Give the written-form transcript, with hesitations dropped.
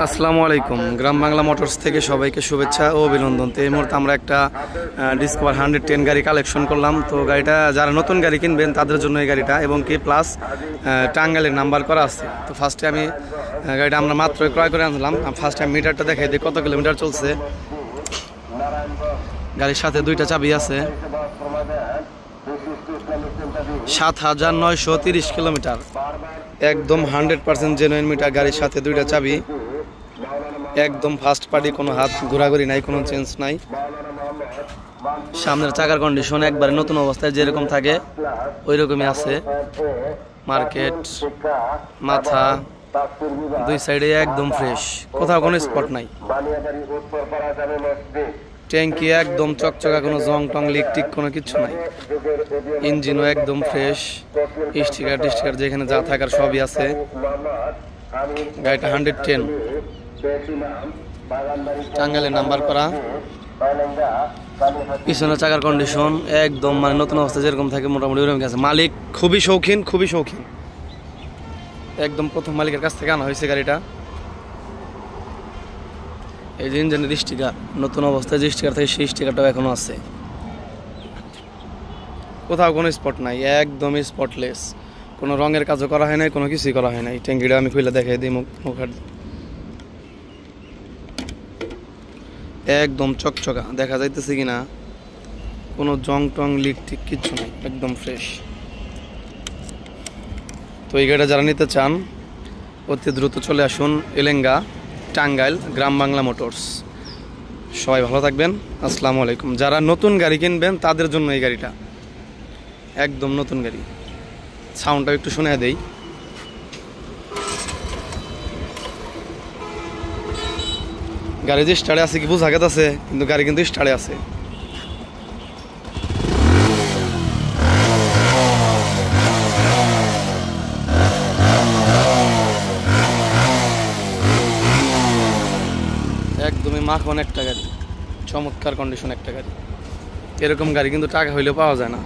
আসসালামু আলাইকুম। গ্রাম বাংলা মোটরস থেকে সবাইকে শুভেচ্ছা ও অভিনন্দন। তো এই মুহূর্তে আমরা একটা ডিসকভার 110 গাড়ি কালেকশন করলাম। তো গাড়িটা যারা নতুন গাড়ি কিনবেন তাদের জন্য এই গাড়িটা, এবং কি প্লাস টাঙ্গাইলের নাম্বার করা আছে। তো ফার্স্টে আমি গাড়িটা আমরা মাত্র ক্রয় করে আনলাম। ফার্স্টে আমি মিটারটা দেখাই দিই কত কিলোমিটার চলছে। গাড়ির সাথে দুইটা চাবি আছে, 7930 কিলোমিটার, একদম 100% জেনুইন মিটার। গাড়ির সাথে দুইটা চাবি, একদম ফার্স্ট পার্টি, কোনো হাত ঘোরাঘুরি নাই, কোনো চেঞ্জ নাই। সামনের চাকার কন্ডিশন একবারে নতুন অবস্থায় যেরকম থাকে ওই রকমই আছে। মার্কেট, মাথা, দুই সাইডে একদম ফ্রেশ, কোথাও কোনো স্পট নাই। ট্যাঙ্কি একদম চকচকা, কোনো জং টং লিক টিক কোনো কিছু নাই। ইঞ্জিনও একদম ফ্রেশ, স্টিকার যেখানে যা থাকার সবই আছে। গাড়িটা 110 টাঙ্গাইলের নাম্বার করা। পিছনে চাকার কন্ডিশন একদম মানে নতুন অবস্থা যেরকম থাকে মোটামুটি ওরকম আছে। মালিক খুবই শৌখিন, একদম প্রথম মালিকের কাছ থেকে আনা হয়েছে গাড়িটা। এই যে ইঞ্জিনের স্টিকার নতুন অবস্থায়, যে স্টিকার থাকে সেই স্টিকারটাও এখনো আছে। কোথাও কোনো স্পট নাই, একদম স্পটলেস, কোনো রঙের কাজও করা হয় নাই, কোনো কিছুই করা হয় নাই। ট্যাঙ্কিটা আমি খুলে দেখাই দিই, মুখার একদম চকচকা, দেখা যাইতেছে কিনা কোনো জং টং লিক ঠিক কিচ্ছু নেই, একদম ফ্রেশ। তো এই গাড়িটা যারা নিতে চান অতি দ্রুত চলে আসুন এলেঙ্গা, টাঙ্গাইল, গ্রাম বাংলা মোটরস। সবাই ভালো থাকবেন, আসসালামু আলাইকুম। যারা নতুন গাড়ি কিনবেন তাদের জন্য এই গাড়িটা একদম নতুন গাড়ি। সাউন্ডটা একটু শুনে দেই। গাড়ি যে স্টার্টে আছে কি বোঝা গেছে, কিন্তু গাড়ি কিন্তু স্টার্টে আছে। একদমই মাখন একটা গাড়ি, চমৎকার কন্ডিশন একটা গাড়ি। এরকম গাড়ি কিন্তু টাকা হইলেও পাওয়া যায় না।